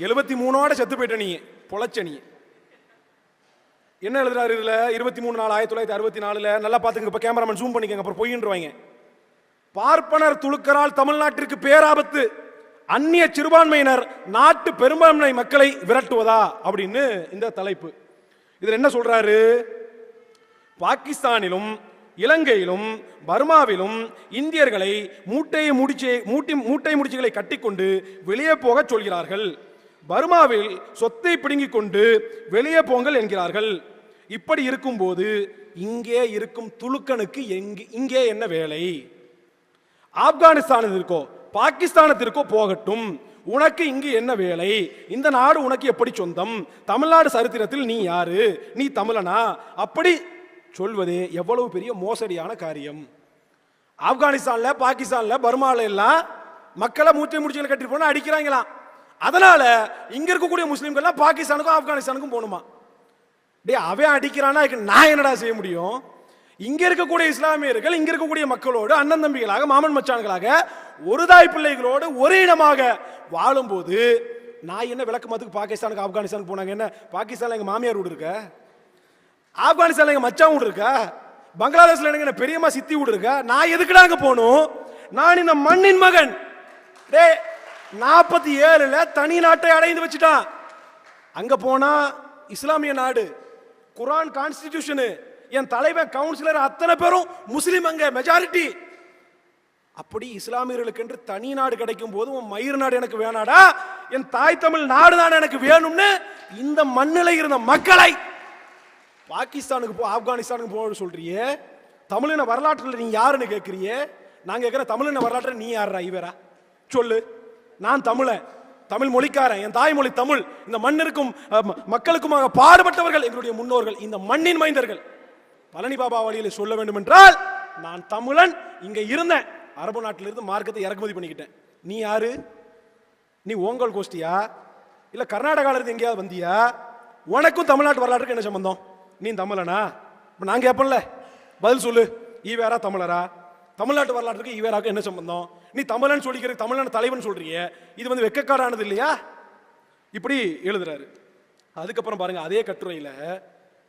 73 செத்து போயிட்ட நீ, பொழைச்ச நீ. என்ன எழுதுறாரு இதுல? 23/4/1964. நல்லா பாத்துங்க, இப்ப கேமராமேன் ஜூம் பண்ணிக்கங்க, அப்புறம் பொய்யின்றுவாங்க. பார்ப்பனர் துலுக்கரால் தமிழ்நாட்டிற்கு பேராபத்து, அந்நிய சிறுபான்மையினர் நாட்டு பெரும்பான்மை மக்களை விரட்டுவதா அப்படின்னு இந்த தலைப்பு. இதுல என்ன சொல்றாரு? பாகிஸ்தானிலும் இலங்கையிலும் பர்மாவிலும் இந்தியர்களை மூட்டை முடிச்சுகளை கட்டிக்கொண்டு வெளியே போக சொல்கிறார்கள். பர்மாவில் சொத்தை பிடுங்கிக் கொண்டு வெளியே போங்கள் என்கிறார்கள். இப்படி இருக்கும்போது இங்கே இருக்கும் துலுக்கனுக்கு இங்கே என்ன வேலை? ஆப்கானிஸ்தானத்திற்கோ பாகிஸ்தானத்திற்கோ போகட்டும், உனக்கு இங்கு என்ன வேலை? இந்த நாடு உனக்கு எப்படி சொந்தம்? தமிழ்நாடு சரித்திரத்தில் நீ யாரு? நீ தமிழனா? அப்படி சொல்வதே எவ்வளவு பெரிய மோசடியான காரியம். ஆப்கானிஸ்தான்ல பாகிஸ்தான்ல பர்மால எல்லாம் மக்களை மூட்டை முடிச்சுகளை கட்டி போனா அடிக்கிறாங்களாம். அதனால இங்க இருக்கக்கூடிய முஸ்லிம்கள் பாகிஸ்தானுக்கும் ஆப்கானிஸ்தானுக்கும் போகணுமா? டே, அவன் அடிக்கிறானா நான் என்னடா செய்ய முடியும்? இங்க இருக்கக்கூடிய இஸ்லாமியர்கள் இங்க இருக்கக்கூடிய மக்களோடு அண்ணன் தம்பிகளாக மாமன் மச்சான்களாக ஒரு தாய் பிள்ளைகளோடு ஒரு இனமாக வாழும்போது நான் என்ன விளக்கமாத்துக்கு பாகிஸ்தானுக்கு ஆப்கானிஸ்தானுக்கு போனாங்க? என்ன பாகிஸ்தான்ல எங்க மாமியார் வீடு இருக்க, ஆப்கானிஸ்தான்ல எங்க மச்சான் வீடு இருக்க, பங்களாதேஷ்ல எனக்கு பெரியம்மா சித்தி வீடு இருக்க, நான் எதுக்குடா அங்க போகணும்? நான் இந்த மண்ணின் மகன். டே, 47ல தனி நாட்டை அடைந்து வச்சுட்டான். அங்க போனா இஸ்லாமிய நாடு, குர்ஆன் கான்ஸ்டிடியூஷன், என் தலைவன் கவுன்சிலர் அத்தனை பேரும் முஸ்லிம், அங்க மெஜாரிட்டி. அப்படி இஸ்லாமியர்களுக்கு என்று தனி நாடு கிடைக்கும் போது உன் மயிர் நாடு எனக்கு வேணாடா, என் தாய் தமிழ் நாடு தான் எனக்கு வேணும்னு இந்த மண்ணில் இருந்த மக்களை பாகிஸ்தானுக்கு போ ஆப்கானிஸ்தானுக்கு போக சொல்றியே. தமிழின வரலாற்றில் நீ யாருன்னு கேட்கிறியே. நான் கேட்கிற தமிழின வரலாற்றில் நீ யாரா? இவரா சொல்லு. நான் தமிழன், தமிழ் மொழிக்காரன், என் தாய்மொழி தமிழ். இந்த மண்ணிற்கும் மக்களுக்குமாக பாடுபட்டவர்கள் எங்களுடைய முன்னோர்கள், இந்த மண்ணின் மைந்தர்கள். பழனி பாபா வழியில் சொல்ல வேண்டும் என்றால் நான் தமிழன், இங்க இருந்தேன், அரபு நாட்டிலிருந்து மார்க்கத்தை இறக்குமதி பண்ணிக்கிட்டேன். நீ யாரு? நீ ஓங்கல் கோஷ்டியா இல்ல கர்நாடகால இருந்து எங்கேயாவது வந்தியா? உனக்கும் தமிழ்நாட்டு வரலாற்றுக்கு என்ன சம்பந்தம்? நீ தமிழனா? நான் கேட்பேன்ல, பதில் சொல்லு. ஈவேரா தமிழரா? தமிழ்நாட்டு வரலாற்றுக்கு ஈவேராக்கு என்ன சம்பந்தம்? நீ தமிழன் சொல்லிக்கிற, தமிழன் தலைவன் சொல்றிய, இது வெக்கக்காடானது இல்லையா? இப்படி எழுதுறாரு. அதுக்கப்புறம் பாருங்க, அதே கட்டுரையில